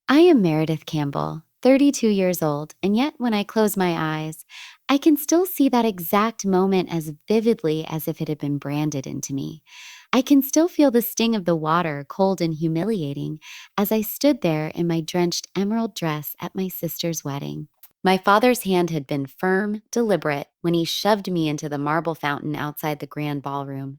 I am Meredith Campbell, 32 years old, and yet when I close my eyes, I can still see that exact moment as vividly as if it had been branded into me. I can still feel the sting of the water, cold and humiliating, as I stood there in my drenched emerald dress at my sister's wedding. My father's hand had been firm, deliberate, when he shoved me into the marble fountain outside the grand ballroom.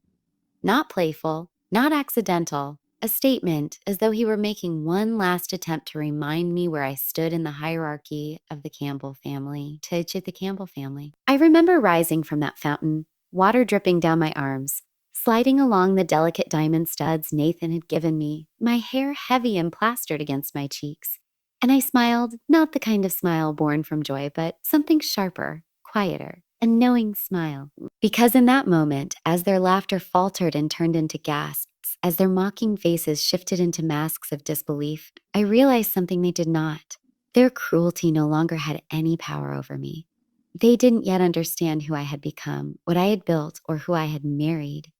Not playful, not accidental, a statement as though he were making one last attempt to remind me where I stood in the hierarchy of the Campbell family, to the Campbell family. I remember rising from that fountain, water dripping down my arms, sliding along the delicate diamond studs Nathan had given me, my hair heavy and plastered against my cheeks. And I smiled, not the kind of smile born from joy, but something sharper, quieter, a knowing smile. Because in that moment, as their laughter faltered and turned into gasps, as their mocking faces shifted into masks of disbelief, I realized something they did not. Their cruelty no longer had any power over me. They didn't yet understand who I had become, what I had built, or who I had married.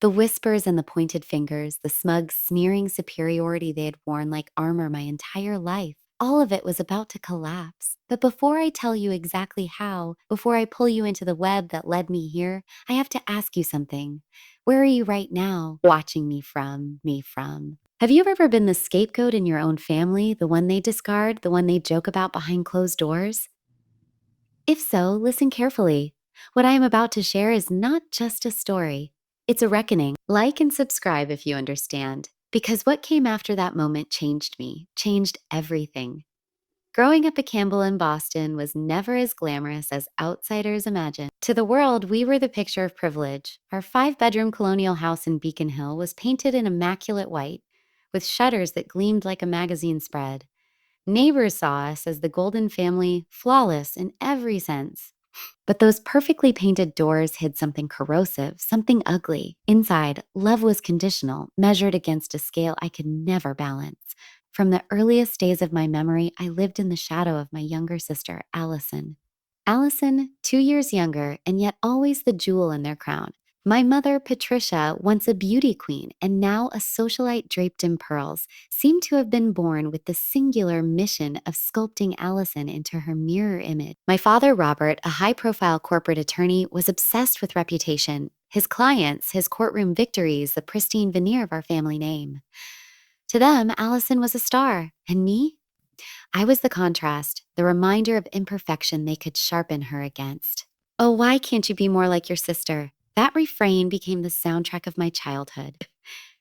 The whispers and the pointed fingers, the smug, sneering superiority they had worn like armor my entire life, all of it was about to collapse. But before I tell you exactly how, before I pull you into the web that led me here, I have to ask you something. Where are you right now, watching me from? Have you ever been the scapegoat in your own family, the one they discard, the one they joke about behind closed doors? If so, listen carefully. What I am about to share is not just a story, it's a reckoning. Like and subscribe if you understand, because what came after that moment changed me, changed everything. Growing up a Campbell in Boston was never as glamorous as outsiders imagined. To the world, we were the picture of privilege. Our 5-bedroom colonial house in Beacon Hill was painted in immaculate white, with shutters that gleamed like a magazine spread. Neighbors saw us as the Golden family, flawless in every sense. But those perfectly painted doors hid something corrosive, something ugly. Inside, love was conditional, measured against a scale I could never balance. From the earliest days of my memory, I lived in the shadow of my younger sister, Allison. Allison, 2 years younger, and yet always the jewel in their crown. My mother, Patricia, once a beauty queen and now a socialite draped in pearls, seemed to have been born with the singular mission of sculpting Allison into her mirror image. My father, Robert, a high-profile corporate attorney, was obsessed with reputation, his clients, his courtroom victories, the pristine veneer of our family name. To them, Allison was a star, and me? I was the contrast, the reminder of imperfection they could sharpen her against. Oh, why can't you be more like your sister? That refrain became the soundtrack of my childhood.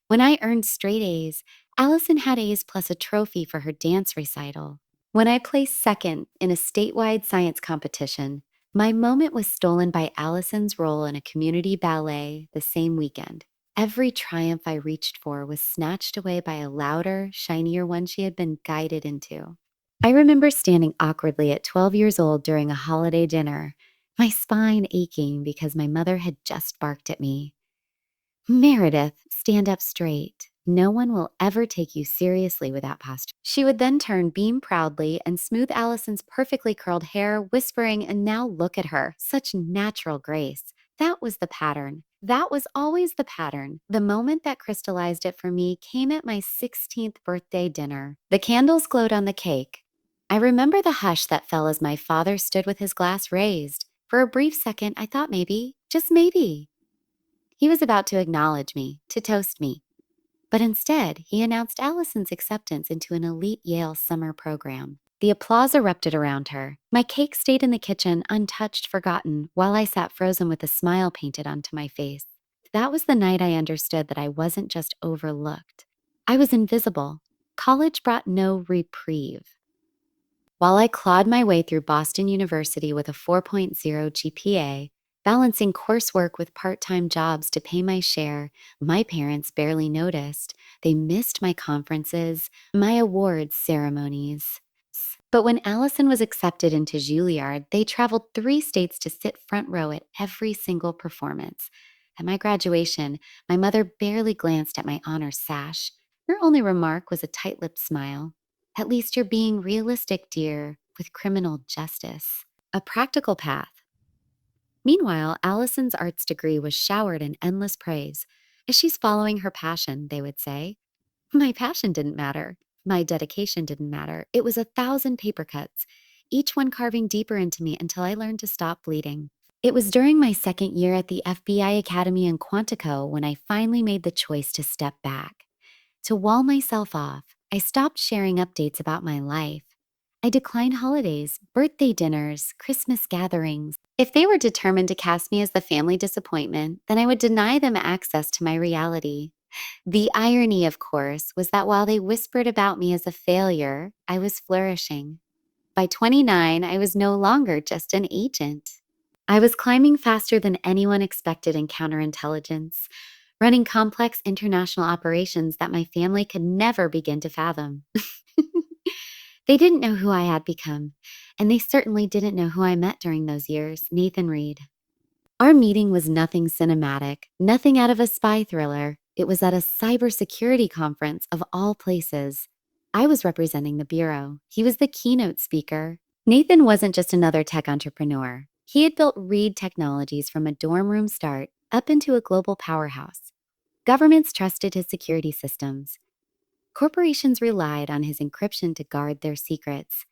When I earned straight A's, Allison had A's plus a trophy for her dance recital. When I placed second in a statewide science competition, my moment was stolen by Allison's role in a community ballet the same weekend. Every triumph I reached for was snatched away by a louder, shinier one she had been guided into. I remember standing awkwardly at 12 years old during a holiday dinner, my spine aching because my mother had just barked at me. Meredith, stand up straight. No one will ever take you seriously with that posture. She would then turn, beam proudly, and smooth Allison's perfectly curled hair, whispering, and now look at her. Such natural grace. That was the pattern. That was always the pattern. The moment that crystallized it for me came at my 16th birthday dinner. The candles glowed on the cake. I remember the hush that fell as my father stood with his glass raised. For a brief second, I thought maybe, just maybe, he was about to acknowledge me, to toast me. But instead, he announced Allison's acceptance into an elite Yale summer program. The applause erupted around her. My cake stayed in the kitchen, untouched, forgotten, while I sat frozen with a smile painted onto my face. That was the night I understood that I wasn't just overlooked. I was invisible. College brought no reprieve. While I clawed my way through Boston University with a 4.0 GPA, balancing coursework with part-time jobs to pay my share, my parents barely noticed. They missed my conferences, my awards ceremonies. But when Allison was accepted into Juilliard, they traveled 3 states to sit front row at every single performance. At my graduation, my mother barely glanced at my honor sash. Her only remark was a tight-lipped smile. At least you're being realistic, dear, with criminal justice. A practical path. Meanwhile, Allison's arts degree was showered in endless praise. She's following her passion, they would say. My passion didn't matter. My dedication didn't matter. It was 1,000 paper cuts, each one carving deeper into me until I learned to stop bleeding. It was during my second year at the FBI Academy in Quantico when I finally made the choice to step back. To wall myself off, I stopped sharing updates about my life. I declined holidays, birthday dinners, Christmas gatherings. If they were determined to cast me as the family disappointment, then I would deny them access to my reality. The irony, of course, was that while they whispered about me as a failure, I was flourishing. By 29, I was no longer just an agent. I was climbing faster than anyone expected in counterintelligence, running complex international operations that my family could never begin to fathom. They didn't know who I had become, and they certainly didn't know who I met during those years, Nathan Reed. Our meeting was nothing cinematic, nothing out of a spy thriller. It was at a cybersecurity conference of all places. I was representing the Bureau. He was the keynote speaker. Nathan wasn't just another tech entrepreneur. He had built Reed Technologies from a dorm room start up into a global powerhouse. Governments trusted his security systems. Corporations relied on his encryption to guard their secrets.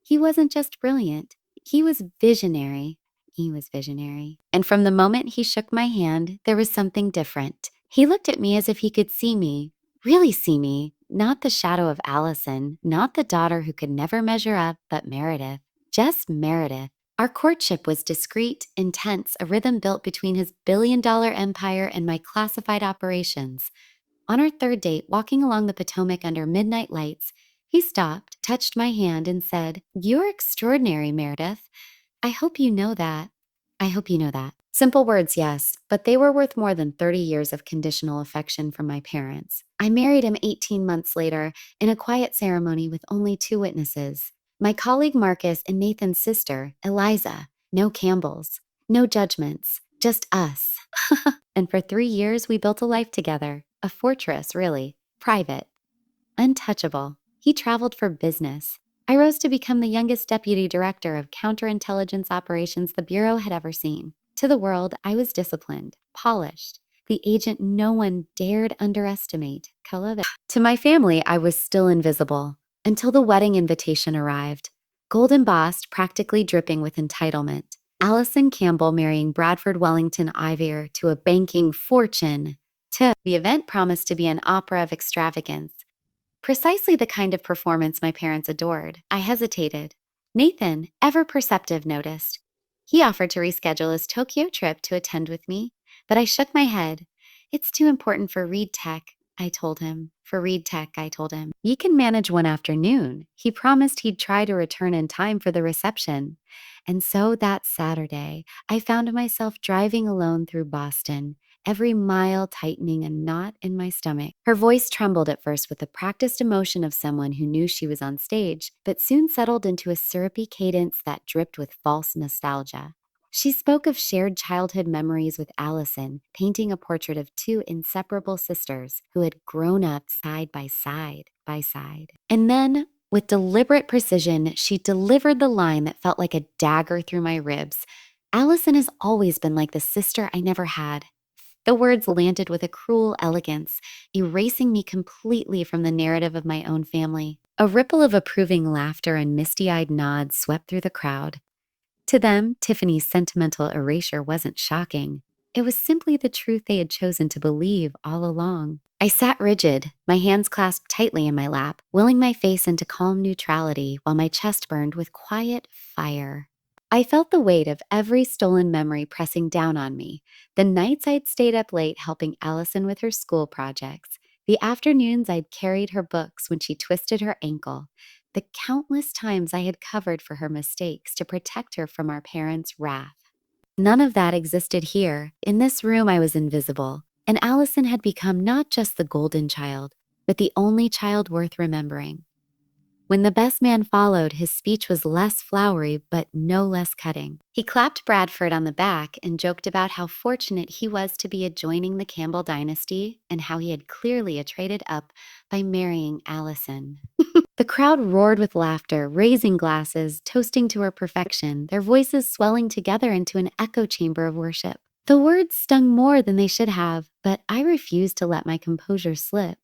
He wasn't just brilliant, he was visionary. He was visionary. And from the moment he shook my hand, there was something different. He looked at me as if he could see me, really see me, not the shadow of Allison, not the daughter who could never measure up, but Meredith. Just Meredith. Our courtship was discreet, intense, a rhythm built between his billion-dollar empire and my classified operations. On our third date, walking along the Potomac under midnight lights, he stopped, touched my hand, and said, "You're extraordinary, Meredith. I hope you know that. I hope you know that." Simple words, yes, but they were worth more than 30 years of conditional affection from my parents. I married him 18 months later in a quiet ceremony with only two witnesses, my colleague Marcus and Nathan's sister, Eliza. No Campbells, no judgments, just us. And for 3 years, we built a life together. A fortress, really. Private. Untouchable. He traveled for business. I rose to become the youngest deputy director of counterintelligence operations the Bureau had ever seen. To the world, I was disciplined, polished, the agent no one dared underestimate. To my family, I was still invisible until the wedding invitation arrived. Gold embossed, practically dripping with entitlement. Allison Campbell marrying Bradford Wellington Ivier to a banking fortune. The event promised to be an opera of extravagance. Precisely the kind of performance my parents adored. I hesitated. Nathan, ever perceptive, noticed. He offered to reschedule his Tokyo trip to attend with me, but I shook my head. "It's too important for Reed Tech," I told him. "For Reed Tech," I told him. "You can manage one afternoon." He promised he'd try to return in time for the reception. And so that Saturday, I found myself driving alone through Boston, every mile tightening a knot in my stomach. Her voice trembled at first with the practiced emotion of someone who knew she was on stage, but soon settled into a syrupy cadence that dripped with false nostalgia. She spoke of shared childhood memories with Allison, painting a portrait of two inseparable sisters who had grown up side by side, by side. And then, with deliberate precision, she delivered the line that felt like a dagger through my ribs. "Allison has always been like the sister I never had." The words landed with a cruel elegance, erasing me completely from the narrative of my own family. A ripple of approving laughter and misty-eyed nods swept through the crowd. To them, Tiffany's sentimental erasure wasn't shocking. It was simply the truth they had chosen to believe all along. I sat rigid, my hands clasped tightly in my lap, willing my face into calm neutrality while my chest burned with quiet fire. I felt the weight of every stolen memory pressing down on me. The nights I'd stayed up late helping Allison with her school projects, the afternoons I'd carried her books when she twisted her ankle, the countless times I had covered for her mistakes to protect her from our parents' wrath. None of that existed here. In this room, I was invisible, and Allison had become not just the golden child, but the only child worth remembering. When the best man followed, his speech was less flowery, but no less cutting. He clapped Bradford on the back and joked about how fortunate he was to be adjoining the Campbell dynasty and how he had clearly traded up by marrying Allison. The crowd roared with laughter, raising glasses, toasting to her perfection, their voices swelling together into an echo chamber of worship. The words stung more than they should have, but I refused to let my composure slip.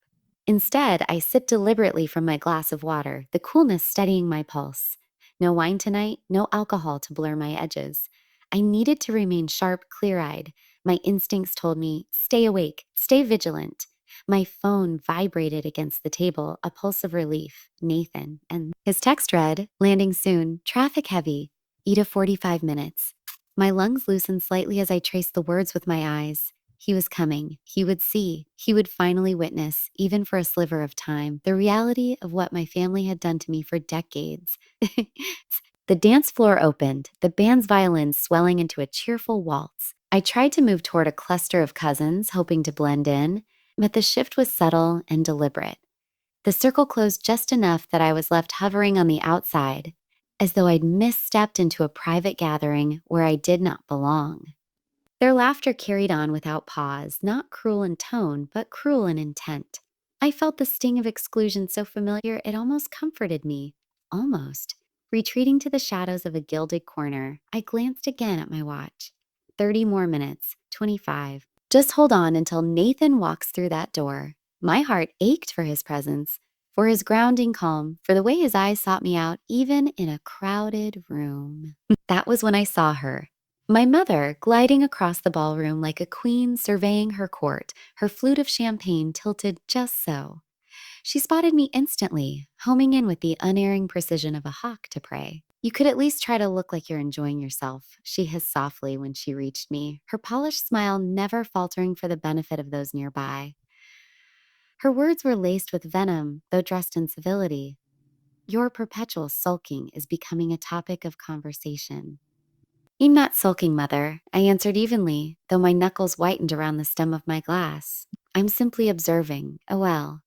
Instead, I sipped deliberately from my glass of water, the coolness steadying my pulse. No wine tonight, no alcohol to blur my edges. I needed to remain sharp, clear eyed. My instincts told me, stay awake, stay vigilant. My phone vibrated against the table, a pulse of relief. Nathan. And his text read, landing soon, traffic heavy, eat a 45 minutes. My lungs loosened slightly as I traced the words with my eyes. He was coming. He would see. He would finally witness, even for a sliver of time, the reality of what my family had done to me for decades. The dance floor opened, the band's violins swelling into a cheerful waltz. I tried to move toward a cluster of cousins, hoping to blend in, but the shift was subtle and deliberate. The circle closed just enough that I was left hovering on the outside, as though I'd misstepped into a private gathering where I did not belong. Their laughter carried on without pause, not cruel in tone, but cruel in intent. I felt the sting of exclusion so familiar it almost comforted me. Almost. Retreating to the shadows of a gilded corner, I glanced again at my watch. 30 more minutes, 25. Just hold on until Nathan walks through that door. My heart ached for his presence, for his grounding calm, for the way his eyes sought me out, even in a crowded room. That was when I saw her. My mother, gliding across the ballroom like a queen surveying her court, her flute of champagne tilted just so. She spotted me instantly, homing in with the unerring precision of a hawk to prey. You could at least try to look like you're enjoying yourself, she hissed softly when she reached me, her polished smile never faltering for the benefit of those nearby. Her words were laced with venom, though dressed in civility. Your perpetual sulking is becoming a topic of conversation. I'm not sulking, Mother, I answered evenly, though my knuckles whitened around the stem of my glass. I'm simply observing. Oh well.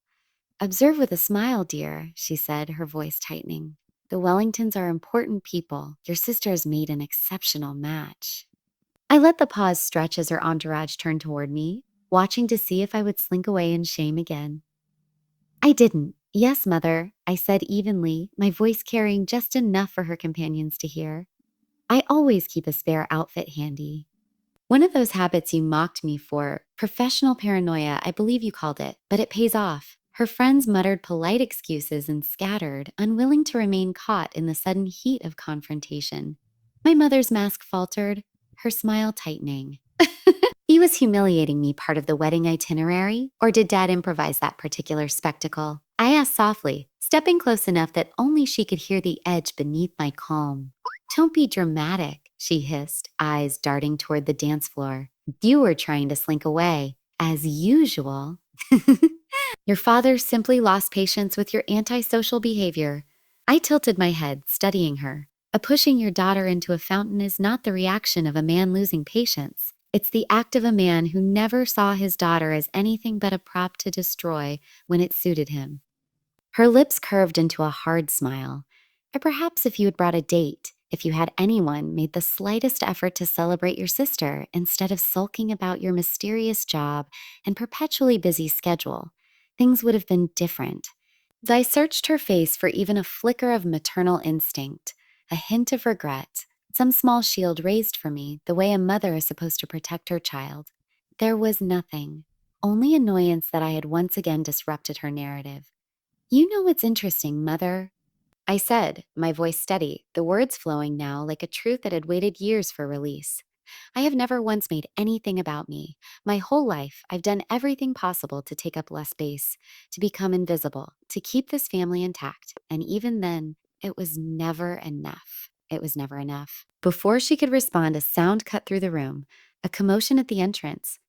Observe with a smile, dear, she said, her voice tightening. The Wellingtons are important people. Your sister has made an exceptional match. I let the pause stretch as her entourage turned toward me, watching to see if I would slink away in shame again. I didn't. Yes, Mother, I said evenly, my voice carrying just enough for her companions to hear. I always keep a spare outfit handy. One of those habits you mocked me for, professional paranoia, I believe you called it, but it pays off. Her friends muttered polite excuses and scattered, unwilling to remain caught in the sudden heat of confrontation. My mother's mask faltered, her smile tightening. He was humiliating me part of the wedding itinerary, or did Dad improvise that particular spectacle? I asked softly, stepping close enough that only she could hear the edge beneath my calm. Don't be dramatic, she hissed, eyes darting toward the dance floor. You were trying to slink away, as usual. Your father simply lost patience with your antisocial behavior. I tilted my head, studying her. A pushing your daughter into a fountain is not the reaction of a man losing patience. It's the act of a man who never saw his daughter as anything but a prop to destroy when it suited him. Her lips curved into a hard smile. Or perhaps if you had brought a date, if you had anyone made the slightest effort to celebrate your sister instead of sulking about your mysterious job and perpetually busy schedule, things would have been different. I searched her face for even a flicker of maternal instinct, a hint of regret, some small shield raised for me, the way a mother is supposed to protect her child. There was nothing, only annoyance that I had once again disrupted her narrative. You know what's interesting, Mother? I said, my voice steady, the words flowing now like a truth that had waited years for release. I have never once made anything about me. My whole life, I've done everything possible to take up less space, to become invisible, to keep this family intact. And even then, it was never enough. It was never enough. Before she could respond, a sound cut through the room, a commotion at the entrance.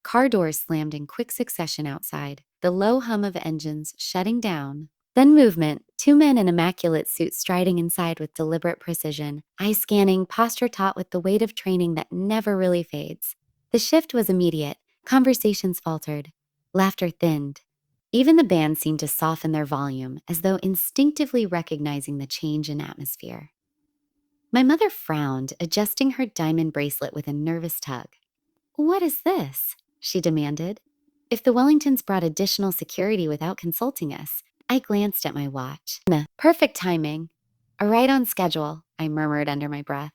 Car doors slammed in quick succession outside, the low hum of engines shutting down. Then movement, two men in immaculate suits striding inside with deliberate precision, eyes scanning, posture taut with the weight of training that never really fades. The shift was immediate. Conversations faltered. Laughter thinned. Even the band seemed to soften their volume, as though instinctively recognizing the change in atmosphere. My mother frowned, adjusting her diamond bracelet with a nervous tug. What is this? She demanded. If the Wellingtons brought additional security without consulting us, I glanced at my watch. Perfect timing. Right on schedule, I murmured under my breath.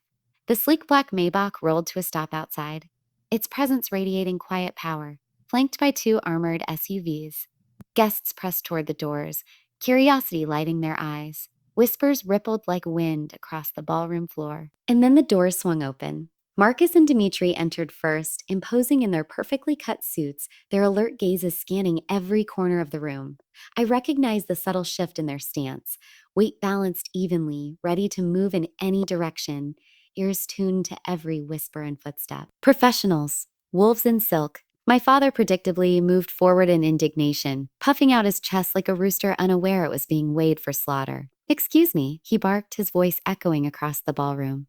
The sleek black Maybach rolled to a stop outside, its presence radiating quiet power, flanked by two armored SUVs. Guests pressed toward the doors, curiosity lighting their eyes. Whispers rippled like wind across the ballroom floor. And then the doors swung open. Marcus and Dimitri entered first, imposing in their perfectly cut suits, their alert gazes scanning every corner of the room. I recognized the subtle shift in their stance, weight balanced evenly, ready to move in any direction, ears tuned to every whisper and footstep. Professionals, wolves in silk. My father predictably moved forward in indignation, puffing out his chest like a rooster unaware it was being weighed for slaughter. "Excuse me," he barked, his voice echoing across the ballroom.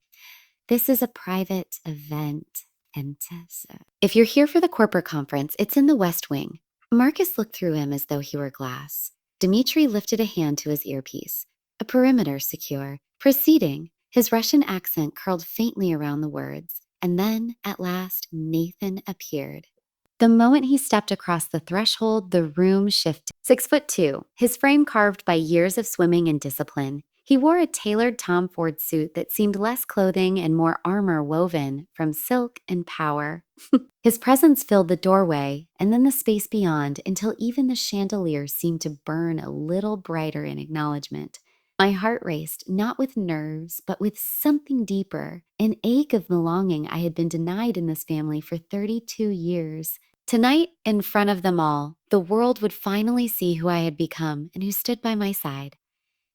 "This is a private event, and if you're here for the corporate conference, it's in the West Wing." Marcus looked through him as though he were glass. Dimitri lifted a hand to his earpiece. A perimeter secure. Proceeding, his Russian accent curled faintly around the words. And then, at last, Nathan appeared. The moment he stepped across the threshold, the room shifted. 6'2", his frame carved by years of swimming and discipline. He wore a tailored Tom Ford suit that seemed less clothing and more armor woven from silk and power. His presence filled the doorway and then the space beyond until even the chandelier seemed to burn a little brighter in acknowledgement. My heart raced, not with nerves, but with something deeper, an ache of belonging I had been denied in this family for 32 years. Tonight, in front of them all, the world would finally see who I had become and who stood by my side.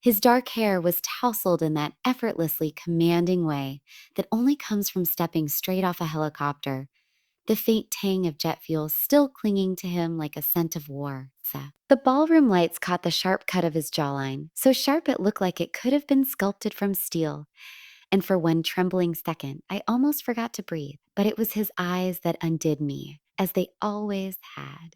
His dark hair was tousled in that effortlessly commanding way that only comes from stepping straight off a helicopter, the faint tang of jet fuel still clinging to him like a scent of war. The ballroom lights caught the sharp cut of his jawline, so sharp it looked like it could have been sculpted from steel. And for one trembling second, I almost forgot to breathe, but it was his eyes that undid me, as they always had.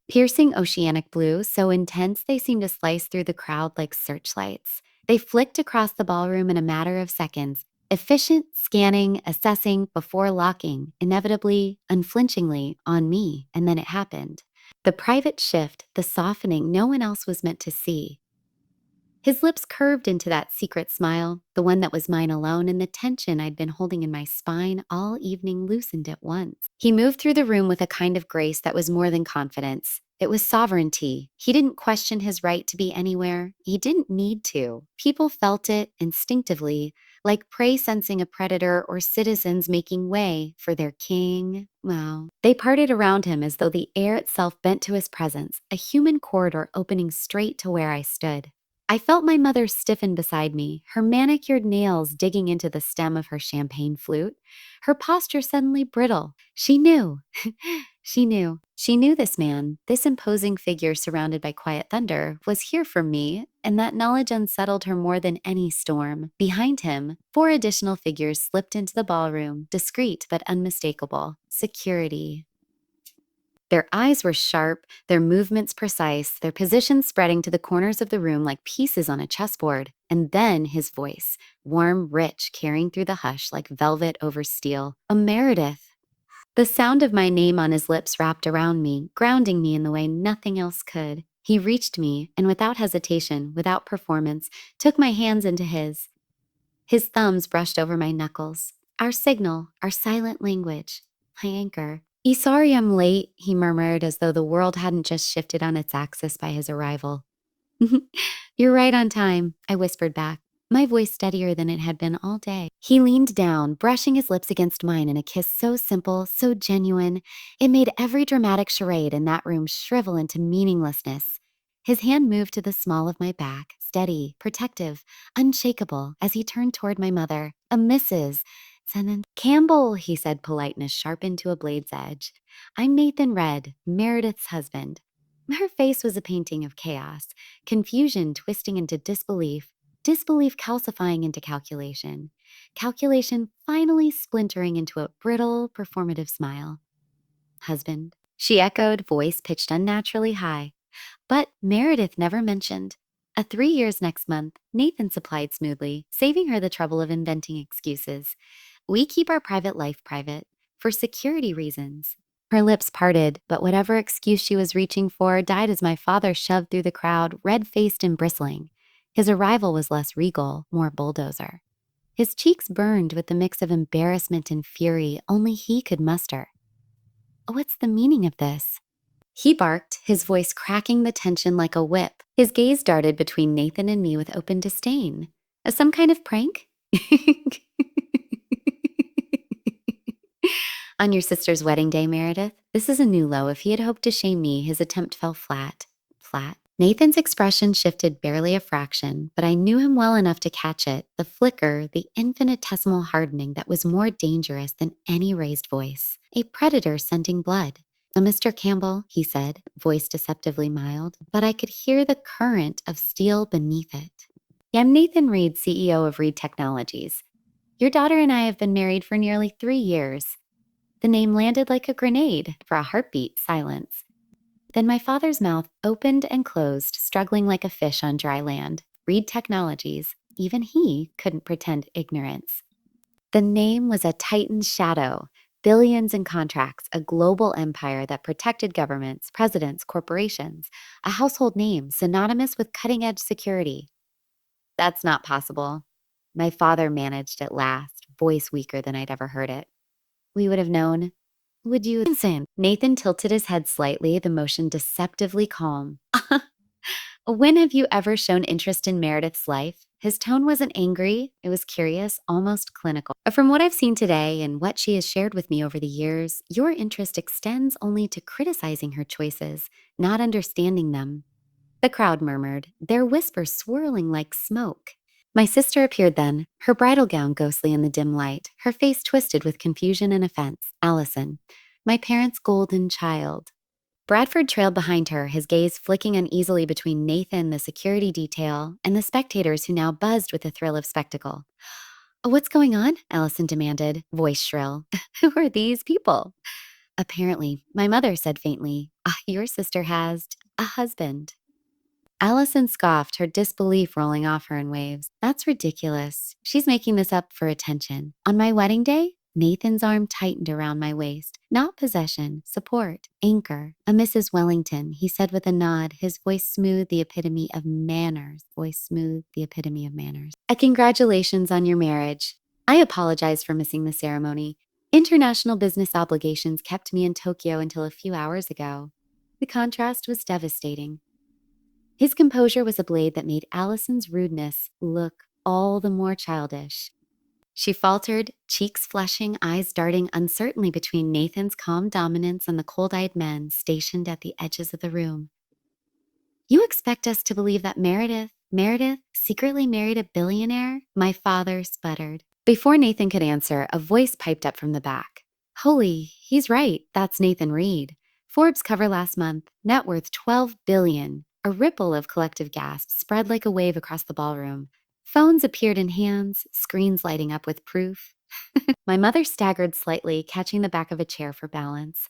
Piercing oceanic blue, so intense they seemed to slice through the crowd like searchlights. They flicked across the ballroom in a matter of seconds, efficient, scanning, assessing, before locking, inevitably, unflinchingly, on me, and then it happened. The private shift, the softening no one else was meant to see. His lips curved into that secret smile, the one that was mine alone, and the tension I'd been holding in my spine all evening loosened at once. He moved through the room with a kind of grace that was more than confidence. It was sovereignty. He didn't question his right to be anywhere. He didn't need to. People felt it instinctively, like prey sensing a predator or citizens making way for their king. Wow. They parted around him as though the air itself bent to his presence, a human corridor opening straight to where I stood. I felt my mother stiffen beside me, her manicured nails digging into the stem of her champagne flute, her posture suddenly brittle. She knew. She knew. She knew this man, this imposing figure surrounded by quiet thunder, was here for me, and that knowledge unsettled her more than any storm. Behind him, 4 additional figures slipped into the ballroom, discreet but unmistakable. Security. Their eyes were sharp, their movements precise, their positions spreading to the corners of the room like pieces on a chessboard. And then his voice, warm, rich, carrying through the hush like velvet over steel. A Meredith. The sound of my name on his lips wrapped around me, grounding me in the way nothing else could. He reached me, and without hesitation, without performance, took my hands into his. His thumbs brushed over my knuckles. Our signal, our silent language, my anchor. "Sorry I'm late," he murmured as though the world hadn't just shifted on its axis by his arrival. "You're right on time," I whispered back, my voice steadier than it had been all day. He leaned down, brushing his lips against mine in a kiss so simple, so genuine, it made every dramatic charade in that room shrivel into meaninglessness. His hand moved to the small of my back, steady, protective, unshakable, as he turned toward my mother. "A Mrs. Campbell," he said, politeness sharpened to a blade's edge. "I'm Nathan Red, Meredith's husband." Her face was a painting of chaos, confusion twisting into disbelief, disbelief calcifying into calculation, calculation finally splintering into a brittle, performative smile. "Husband," she echoed, voice pitched unnaturally high. But Meredith never mentioned. 3 years next month, Nathan supplied smoothly, saving her the trouble of inventing excuses. "We keep our private life private, for security reasons." Her lips parted, but whatever excuse she was reaching for died as my father shoved through the crowd, red-faced and bristling. His arrival was less regal, more bulldozer. His cheeks burned with the mix of embarrassment and fury only he could muster. "What's the meaning of this?" He barked, his voice cracking the tension like a whip. His gaze darted between Nathan and me with open disdain. Some kind of prank? On your sister's wedding day, Meredith? This is a new low. If he had hoped to shame me, his attempt fell flat. Flat. Nathan's expression shifted barely a fraction, but I knew him well enough to catch it, the flicker, the infinitesimal hardening that was more dangerous than any raised voice. A predator scenting blood. Mr. Campbell, he said, voice deceptively mild, but I could hear the current of steel beneath it. I'm Nathan Reed, CEO of Reed Technologies. Your daughter and I have been married for nearly 3 years. The name landed like a grenade. For a heartbeat, silence. Then my father's mouth opened and closed, struggling like a fish on dry land. Reed Technologies, even he couldn't pretend ignorance. The name was a titan's shadow. Billions in contracts, a global empire that protected governments, presidents, corporations, a household name synonymous with cutting-edge security. That's not possible. My father managed at last, voice weaker than I'd ever heard it. We would have known. Would you? Insane. Nathan tilted his head slightly, the motion deceptively calm. When have you ever shown interest in Meredith's life? His tone wasn't angry, it was curious, almost clinical. From what I've seen today and what she has shared with me over the years, your interest extends only to criticizing her choices, not understanding them. The crowd murmured, their whispers swirling like smoke. My sister appeared then, her bridal gown ghostly in the dim light, her face twisted with confusion and offense. Allison, my parents' golden child. Bradford trailed behind her, his gaze flicking uneasily between Nathan, the security detail, and the spectators who now buzzed with the thrill of spectacle. What's going on? Allison demanded, voice shrill. Who are these people? Apparently, my mother said faintly, your sister has a husband. Allison scoffed, her disbelief rolling off her in waves. That's ridiculous. She's making this up for attention. On my wedding day, Nathan's arm tightened around my waist. Not possession, support, anchor. A Mrs. Wellington, he said with a nod, his voice smooth, the epitome of manners. Voice smooth, the epitome of manners. Congratulations on your marriage. I apologize for missing the ceremony. International business obligations kept me in Tokyo until a few hours ago. The contrast was devastating. His composure was a blade that made Allison's rudeness look all the more childish. She faltered, cheeks flushing, eyes darting uncertainly between Nathan's calm dominance and the cold-eyed men stationed at the edges of the room. You expect us to believe that Meredith secretly married a billionaire? My father sputtered. Before Nathan could answer, a voice piped up from the back. Holy, he's right. That's Nathan Reed. Forbes cover last month, net worth $12 billion. A ripple of collective gasps spread like a wave across the ballroom. Phones appeared in hands, screens lighting up with proof. My mother staggered slightly, catching the back of a chair for balance.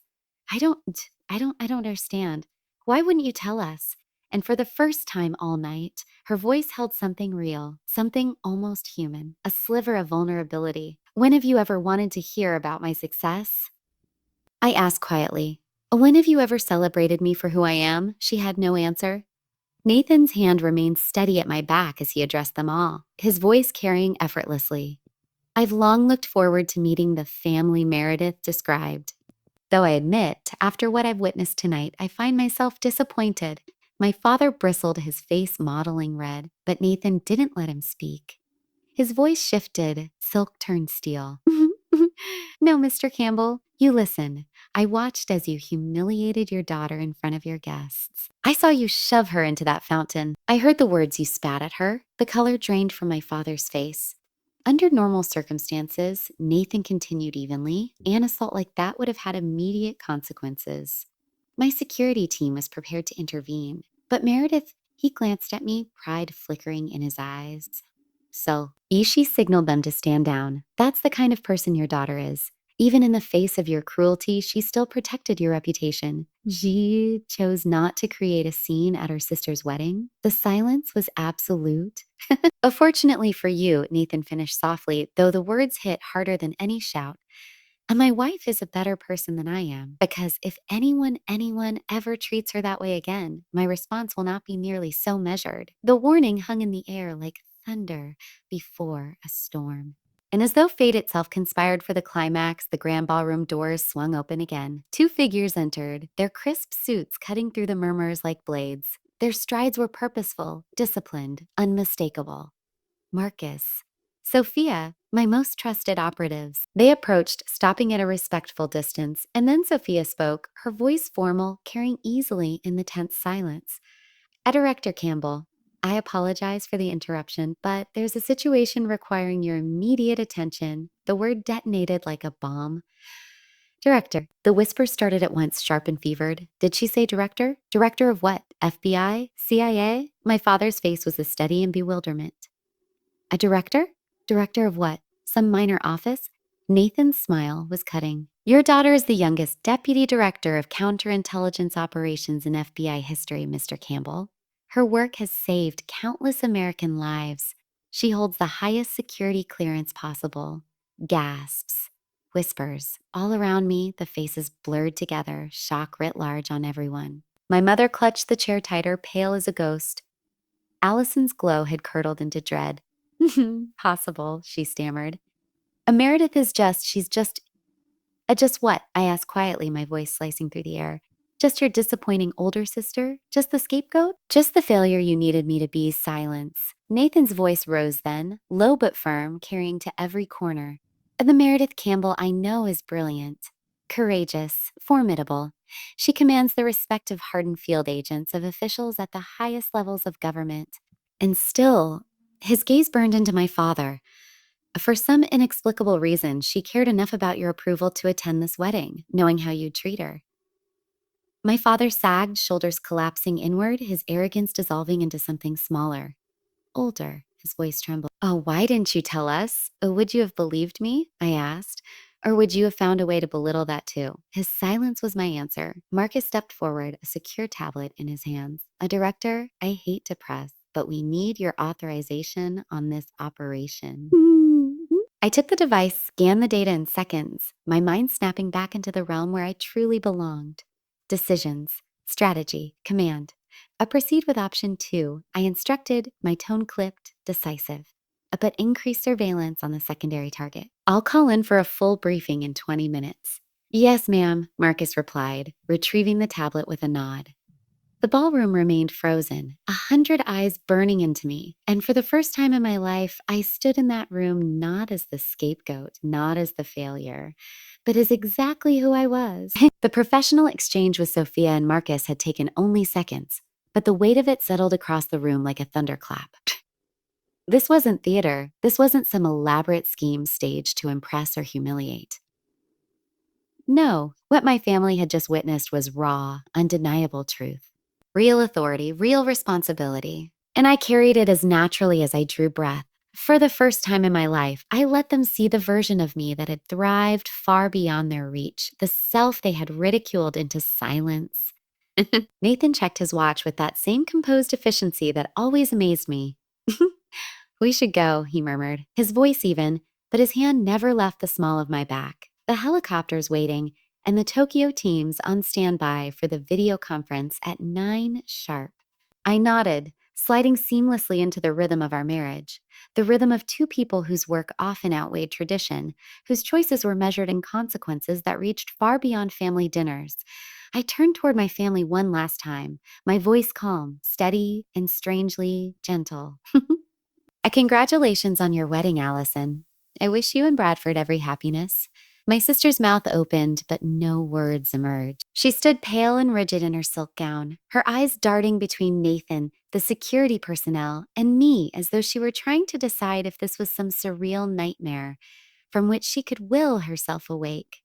I don't understand. Why wouldn't you tell us? And for the first time all night, her voice held something real, something almost human, a sliver of vulnerability. When have you ever wanted to hear about my success? I asked quietly. When have you ever celebrated me for who I am? She had no answer. Nathan's hand remained steady at my back as he addressed them all, his voice carrying effortlessly. I've long looked forward to meeting the family Meredith described. Though I admit, after what I've witnessed tonight, I find myself disappointed. My father bristled, his face modeling red, but Nathan didn't let him speak. His voice shifted, silk turned steel. No, Mr. Campbell, you listen. I watched as you humiliated your daughter in front of your guests. I saw you shove her into that fountain. I heard the words you spat at her. The color drained from my father's face. Under normal circumstances, Nathan continued evenly, an assault like that would have had immediate consequences. My security team was prepared to intervene, but Meredith, he glanced at me, pride flickering in his eyes. So, Ishi signaled them to stand down. That's the kind of person your daughter is. Even in the face of your cruelty, she still protected your reputation. She chose not to create a scene at her sister's wedding. The silence was absolute. Fortunately for you, Nathan finished softly, though the words hit harder than any shout. And my wife is a better person than I am, because if anyone ever treats her that way again, my response will not be nearly so measured. The warning hung in the air like thunder before a storm. And as though fate itself conspired for the climax, the grand ballroom doors swung open again. Two figures entered, their crisp suits cutting through the murmurs like blades. Their strides were purposeful, disciplined, unmistakable. Marcus, Sophia, my most trusted operatives. They approached, stopping at a respectful distance, and then Sophia spoke, her voice formal, carrying easily in the tense silence. Director Campbell, I apologize for the interruption, but there's a situation requiring your immediate attention. The word detonated like a bomb. Director. The whisper started at once, sharp and fevered. Did she say director? Director of what? FBI? CIA? My father's face was a steady in bewilderment. A director? Director of what? Some minor office? Nathan's smile was cutting. Your daughter is the youngest deputy director of counterintelligence operations in FBI history, Mr. Campbell. Her work has saved countless American lives. She holds the highest security clearance possible. Gasps. Whispers. All around me, the faces blurred together, shock writ large on everyone. My mother clutched the chair tighter, pale as a ghost. Allison's glow had curdled into dread. Possible, she stammered. Meredith is she's just what? I asked quietly, my voice slicing through the air. Just your disappointing older sister? Just the scapegoat? Just the failure you needed me to be. Silence. Nathan's voice rose then, low but firm, carrying to every corner. The Meredith Campbell I know is brilliant, courageous, formidable. She commands the respect of hardened field agents, of officials at the highest levels of government. And still, his gaze burned into my father. For some inexplicable reason, she cared enough about your approval to attend this wedding, knowing how you'd treat her. My father sagged, shoulders collapsing inward, his arrogance dissolving into something smaller. Older, his voice trembled. Oh, why didn't you tell us? Would you have believed me? I asked. Or would you have found a way to belittle that too? His silence was my answer. Marcus stepped forward, a secure tablet in his hands. A director, I hate to press, but we need your authorization on this operation. I took the device, scanned the data in seconds, my mind snapping back into the realm where I truly belonged. Decisions, strategy, command. Proceed with option 2. I instructed, my tone clipped, decisive. But increased surveillance on the secondary target. I'll call in for a full briefing in 20 minutes. Yes, ma'am, Marcus replied, retrieving the tablet with a nod. The ballroom remained frozen, 100 eyes burning into me, and for the first time in my life, I stood in that room not as the scapegoat, not as the failure, but as exactly who I was. The professional exchange with Sophia and Marcus had taken only seconds, but the weight of it settled across the room like a thunderclap. This wasn't theater. This wasn't some elaborate scheme staged to impress or humiliate. No, what my family had just witnessed was raw, undeniable truth. Real authority, real responsibility. And I carried it as naturally as I drew breath. For the first time in my life, I let them see the version of me that had thrived far beyond their reach, the self they had ridiculed into silence. Nathan checked his watch with that same composed efficiency that always amazed me. We should go, he murmured, his voice even, but his hand never left the small of my back. The helicopter's waiting, and the Tokyo team's on standby for the video conference at 9 sharp. I nodded, sliding seamlessly into the rhythm of our marriage, the rhythm of two people whose work often outweighed tradition, whose choices were measured in consequences that reached far beyond family dinners. I turned toward my family one last time, my voice calm, steady, and strangely gentle. Congratulations on your wedding, Allison. I wish you and Bradford every happiness. My sister's mouth opened, but no words emerged. She stood pale and rigid in her silk gown, her eyes darting between Nathan, the security personnel, and me as though she were trying to decide if this was some surreal nightmare from which she could will herself awake.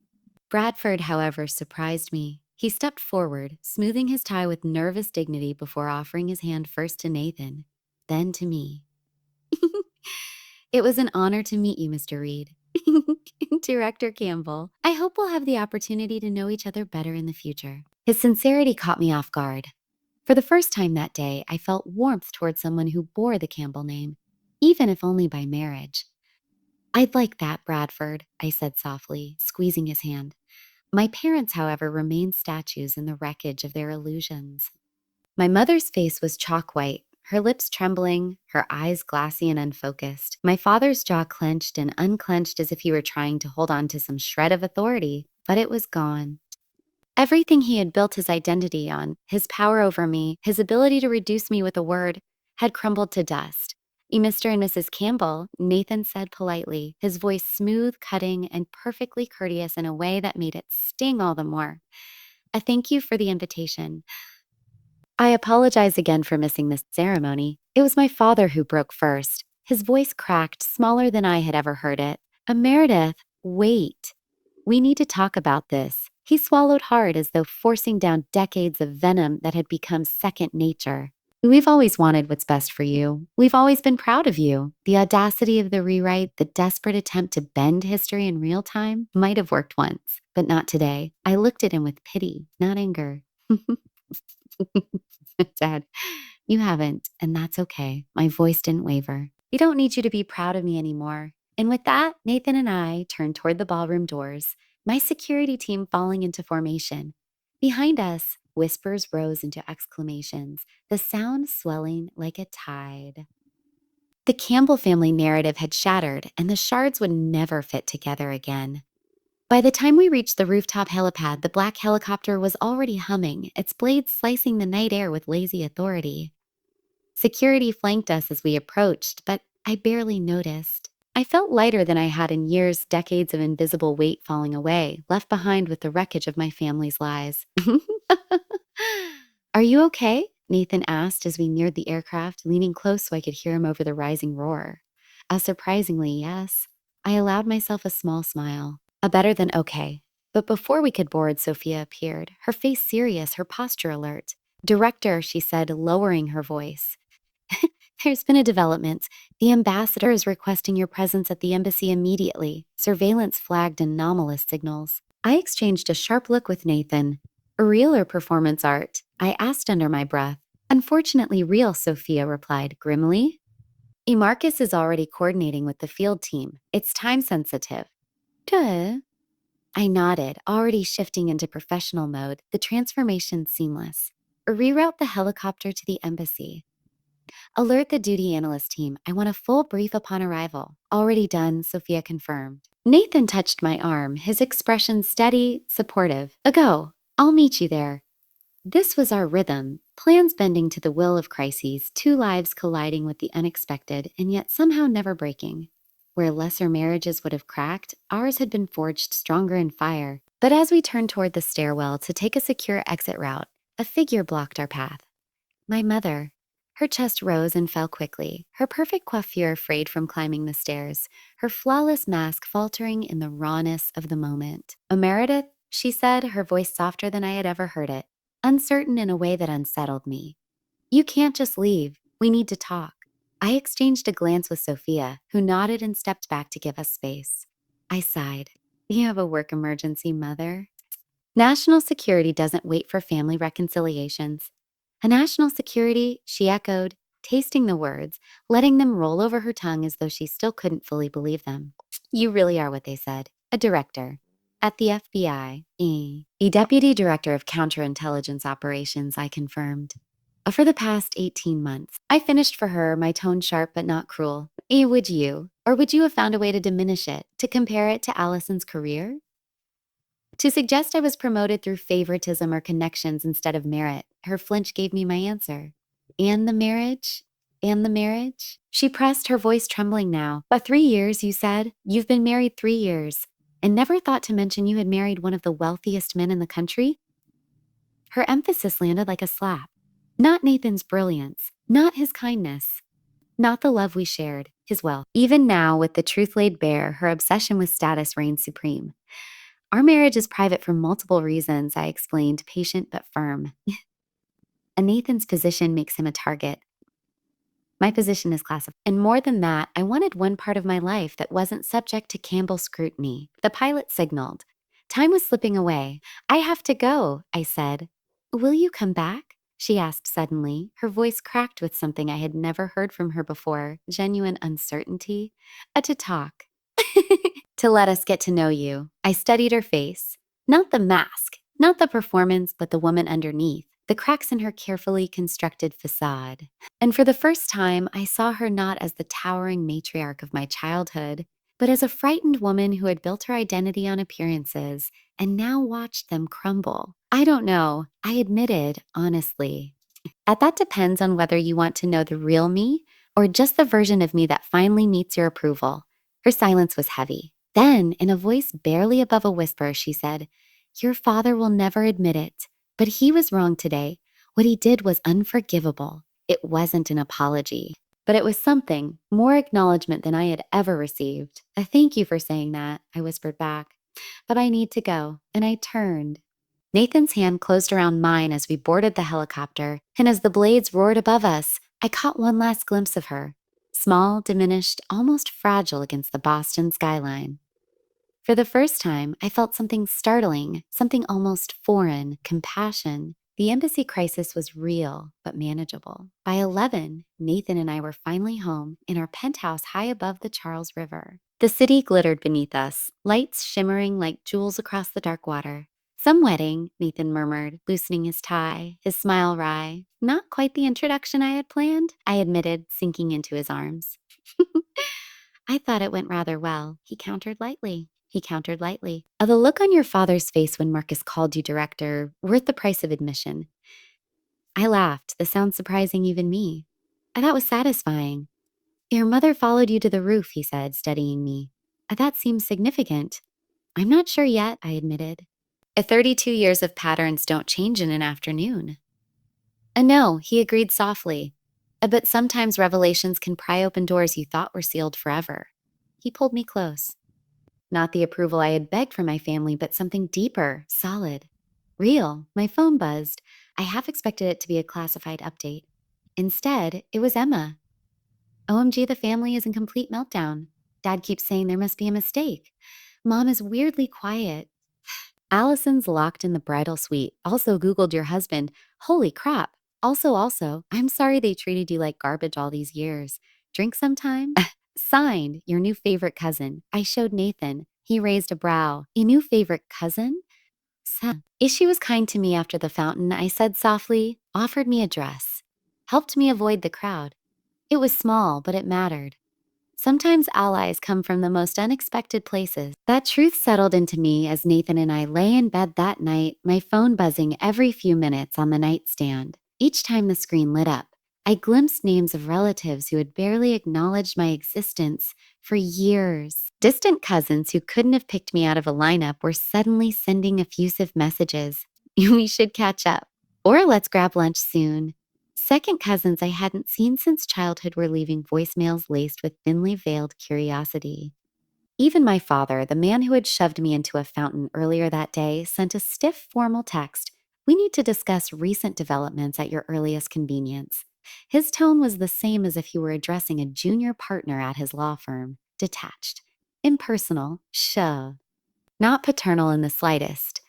Bradford, however, surprised me. He stepped forward, smoothing his tie with nervous dignity before offering his hand first to Nathan, then to me. It was an honor to meet you, Mr. Reed. Director Campbell. I hope we'll have the opportunity to know each other better in the future. His sincerity caught me off guard. For the first time that day, I felt warmth toward someone who bore the Campbell name, even if only by marriage. I'd like that, Bradford, I said softly, squeezing his hand. My parents, however, remained statues in the wreckage of their illusions. My mother's face was chalk white, her lips trembling, her eyes glassy and unfocused. My father's jaw clenched and unclenched as if he were trying to hold on to some shred of authority, but it was gone. Everything he had built his identity on, his power over me, his ability to reduce me with a word, had crumbled to dust. Mr. and Mrs. Campbell, Nathan said politely, his voice smooth, cutting, and perfectly courteous in a way that made it sting all the more. A thank you for the invitation. I apologize again for missing this ceremony. It was my father who broke first. His voice cracked, smaller than I had ever heard it. Meredith, wait. We need to talk about this. He swallowed hard as though forcing down decades of venom that had become second nature. We've always wanted what's best for you. We've always been proud of you. The audacity of the rewrite, the desperate attempt to bend history in real time, might have worked once, but not today. I looked at him with pity, not anger. Dad, you haven't, and that's okay. My voice didn't waver. We don't need you to be proud of me anymore. And with that, Nathan and I turned toward the ballroom doors, my security team falling into formation. Behind us, whispers rose into exclamations, the sound swelling like a tide. The Campbell family narrative had shattered, and the shards would never fit together again. By the time we reached the rooftop helipad, the black helicopter was already humming, its blades slicing the night air with lazy authority. Security flanked us as we approached, but I barely noticed. I felt lighter than I had in years, decades of invisible weight falling away, left behind with the wreckage of my family's lies. Are you okay? Nathan asked as we neared the aircraft, leaning close so I could hear him over the rising roar. Surprisingly, yes. I allowed myself a small smile. A better than okay. But before we could board, Sophia appeared, her face serious, her posture alert. Director, she said, lowering her voice. There's been a development. The ambassador is requesting your presence at the embassy immediately. Surveillance flagged anomalous signals. I exchanged a sharp look with Nathan. Real or performance art? I asked under my breath. Unfortunately real, Sophia replied grimly. Marcus is already coordinating with the field team. It's time sensitive. Duh. I nodded, already shifting into professional mode, the transformation seamless. Reroute the helicopter to the embassy. Alert the duty analyst team. I want a full brief upon arrival. Already done, Sophia confirmed. Nathan touched my arm, his expression steady, supportive. A go. I'll meet you there. This was our rhythm, plans bending to the will of crises, two lives colliding with the unexpected and yet somehow never breaking. Where lesser marriages would have cracked, ours had been forged stronger in fire. But as we turned toward the stairwell to take a secure exit route, a figure blocked our path. My mother. Her chest rose and fell quickly, her perfect coiffure frayed from climbing the stairs, her flawless mask faltering in the rawness of the moment. Meredith, she said, her voice softer than I had ever heard it, uncertain in a way that unsettled me. You can't just leave. We need to talk. I exchanged a glance with Sophia, who nodded and stepped back to give us space. I sighed. You have a work emergency, Mother? National security doesn't wait for family reconciliations. A national security, she echoed, tasting the words, letting them roll over her tongue as though she still couldn't fully believe them. You really are what they said. A director. At the FBI. A deputy director of counterintelligence operations, I confirmed. For the past 18 months. I finished for her, my tone sharp but not cruel. Would you? Or would you have found a way to diminish it, to compare it to Allison's career? To suggest I was promoted through favoritism or connections instead of merit, her flinch gave me my answer. And the marriage? And the marriage? She pressed, her voice trembling now. But 3 years, you said? You've been married 3 years. And never thought to mention you had married one of the wealthiest men in the country? Her emphasis landed like a slap. Not Nathan's brilliance, not his kindness, not the love we shared, his wealth. Even now, with the truth laid bare, her obsession with status reigned supreme. Our marriage is private for multiple reasons, I explained, patient but firm. And Nathan's position makes him a target. My position is classified. And more than that, I wanted one part of my life that wasn't subject to Campbell scrutiny. The pilot signaled. Time was slipping away. I have to go, I said. Will you come back? She asked suddenly, her voice cracked with something I had never heard from her before, genuine uncertainty. To talk. To let us get to know you. I studied her face. Not the mask, not the performance, but the woman underneath. the cracks in her carefully constructed facade. And for the first time, I saw her not as the towering matriarch of my childhood, but as a frightened woman who had built her identity on appearances and now watched them crumble. I don't know, I admitted, honestly. That depends on whether you want to know the real me or just the version of me that finally meets your approval. Her silence was heavy. Then, in a voice barely above a whisper, she said, "Your father will never admit it, but he was wrong today. What he did was unforgivable. It wasn't an apology, but it was something, more acknowledgement than I had ever received. Thank you for saying that," I whispered back. "But I need to go." And I turned. Nathan's hand closed around mine as we boarded the helicopter, and as the blades roared above us, I caught one last glimpse of her. Small, diminished, almost fragile against the Boston skyline. For the first time, I felt something startling, something almost foreign, compassion. The embassy crisis was real, but manageable. By 11, Nathan and I were finally home in our penthouse high above the Charles River. The city glittered beneath us, lights shimmering like jewels across the dark water. "Some wedding," Nathan murmured, loosening his tie, his smile wry. "Not quite the introduction I had planned," I admitted, sinking into his arms. "I thought it went rather well," he countered lightly. The look on your father's face when Marcus called you director, worth the price of admission." I laughed, the sound surprising even me. That was satisfying. "Your mother followed you to the roof," he said, studying me. That seems significant." "I'm not sure yet," I admitted. 32 years of patterns don't change in an afternoon." No," he agreed softly. But sometimes revelations can pry open doors you thought were sealed forever." He pulled me close. Not the approval I had begged from my family, but something deeper, solid, real. My phone buzzed. I half expected it to be a classified update. Instead, it was Emma. "OMG, the family is in complete meltdown. Dad keeps saying there must be a mistake. Mom is weirdly quiet. Allison's locked in the bridal suite. Also Googled your husband. Holy crap. Also, I'm sorry they treated you like garbage all these years. Drink sometime?" Signed, your new favorite cousin. I showed Nathan. He raised a brow. "A new favorite cousin?" She was kind to me after the fountain," I said softly, "offered me a dress, helped me avoid the crowd. It was small, but it mattered. Sometimes allies come from the most unexpected places." That truth settled into me as Nathan and I lay in bed that night, my phone buzzing every few minutes on the nightstand. Each time the screen lit up, I glimpsed names of relatives who had barely acknowledged my existence for years. Distant cousins who couldn't have picked me out of a lineup were suddenly sending effusive messages. "We should catch up." Or "Let's grab lunch soon." Second cousins I hadn't seen since childhood were leaving voicemails laced with thinly veiled curiosity. Even my father, the man who had shoved me into a fountain earlier that day, sent a stiff, formal text. "We need to discuss recent developments at your earliest convenience." His tone was the same as if he were addressing a junior partner at his law firm. Detached. Impersonal. Not paternal in the slightest.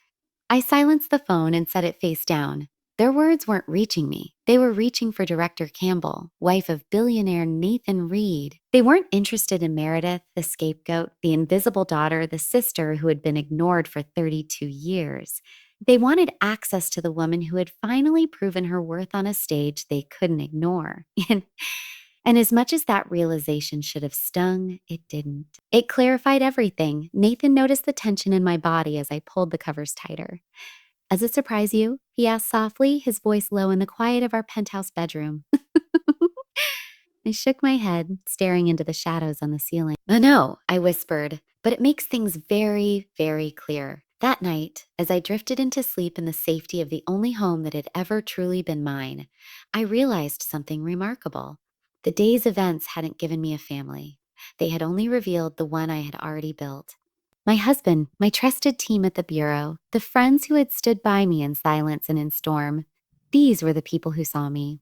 I silenced the phone and set it face down. Their words weren't reaching me. They were reaching for Director Campbell, wife of billionaire Nathan Reed. They weren't interested in Meredith, the scapegoat, the invisible daughter, the sister who had been ignored for 32 years. They wanted access to the woman who had finally proven her worth on a stage they couldn't ignore. And as much as that realization should have stung, it didn't. It clarified everything. Nathan noticed the tension in my body as I pulled the covers tighter. "Does it surprise you?" he asked softly, his voice low in the quiet of our penthouse bedroom. I shook my head, staring into the shadows on the ceiling. No," I whispered, "but it makes things very, very clear." That night, as I drifted into sleep in the safety of the only home that had ever truly been mine, I realized something remarkable. The day's events hadn't given me a family. They had only revealed the one I had already built. My husband, my trusted team at the bureau, the friends who had stood by me in silence and in storm. These were the people who saw me.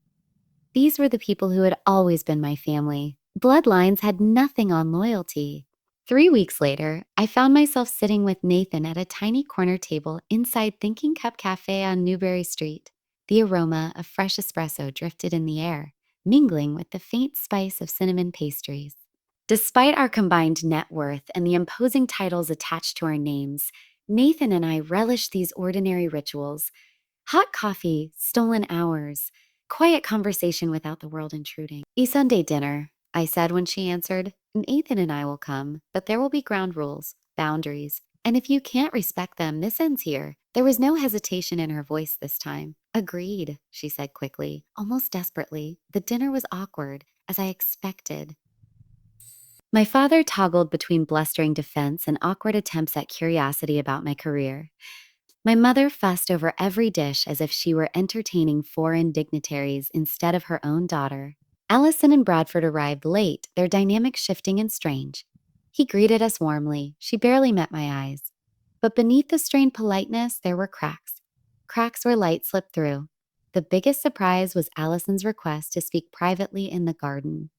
These were the people who had always been my family. Bloodlines had nothing on loyalty. 3 weeks later, I found myself sitting with Nathan at a tiny corner table inside Thinking Cup Cafe on Newbury Street. The aroma of fresh espresso drifted in the air, mingling with the faint spice of cinnamon pastries. Despite our combined net worth and the imposing titles attached to our names, Nathan and I relished these ordinary rituals. Hot coffee, stolen hours, quiet conversation without the world intruding. A Sunday dinner, I said when she answered. Nathan and I will come, but there will be ground rules, boundaries, and if you can't respect them, this ends here. There was no hesitation in her voice this time. Agreed, she said quickly, almost desperately. The dinner was awkward, as I expected. My father toggled between blustering defense and awkward attempts at curiosity about my career. My mother fussed over every dish as if she were entertaining foreign dignitaries instead of her own daughter. Allison and Bradford arrived late, their dynamic shifting and strange. He greeted us warmly. She barely met my eyes. But beneath the strained politeness, there were cracks. Cracks where light slipped through. The biggest surprise was Allison's request to speak privately in the garden.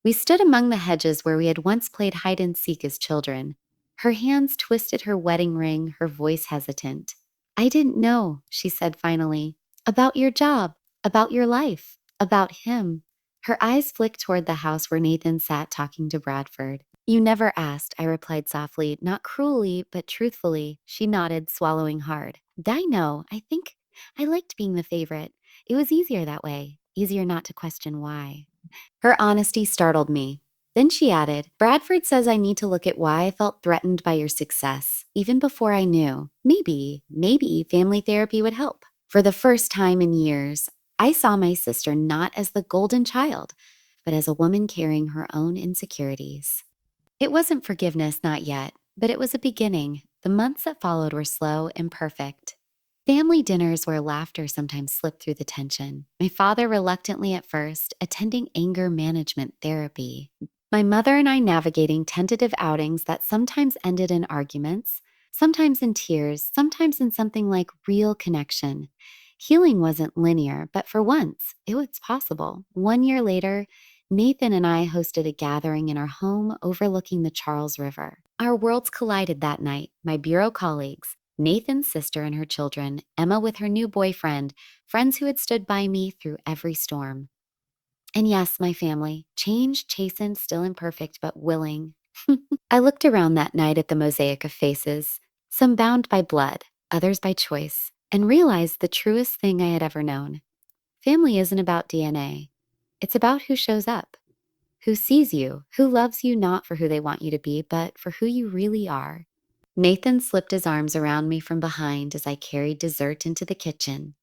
We stood among the hedges where we had once played hide and seek as children. Her hands twisted her wedding ring, her voice hesitant. I didn't know, she said finally. About your job, about your life, about him. Her eyes flicked toward the house where Nathan sat talking to Bradford. You never asked, I replied softly, not cruelly, but truthfully. She nodded, swallowing hard. I know, I think I liked being the favorite. It was easier that way, easier not to question why. Her honesty startled me. Then she added, Bradford says I need to look at why I felt threatened by your success, even before I knew. Maybe family therapy would help. For the first time in years, I saw my sister not as the golden child, but as a woman carrying her own insecurities. It wasn't forgiveness, not yet, but it was a beginning. The months that followed were slow and perfect. Family dinners where laughter sometimes slipped through the tension. My father reluctantly at first, attending anger management therapy. My mother and I navigating tentative outings that sometimes ended in arguments, sometimes in tears, sometimes in something like real connection. Healing wasn't linear, but for once, it was possible. 1 year later, Nathan and I hosted a gathering in our home overlooking the Charles River. Our worlds collided that night, my bureau colleagues, Nathan's sister and her children, Emma with her new boyfriend, friends who had stood by me through every storm. And yes, my family, changed, chastened, still imperfect, but willing. I looked around that night at the mosaic of faces, some bound by blood, others by choice, and realized the truest thing I had ever known. Family isn't about DNA. It's about who shows up, who sees you, who loves you not for who they want you to be, but for who you really are. Nathan slipped his arms around me from behind as I carried dessert into the kitchen.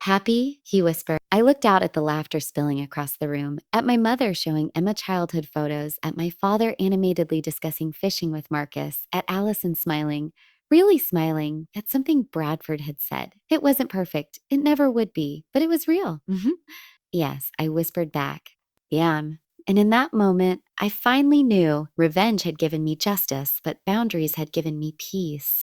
Happy? He whispered. I looked out at the laughter spilling across the room, at my mother showing Emma childhood photos, at my father animatedly discussing fishing with Marcus, at Allison smiling, really smiling, at something Bradford had said. It wasn't perfect. It never would be, but it was real. Yes, I whispered back. Yeah. And in that moment, I finally knew revenge had given me justice, but boundaries had given me peace.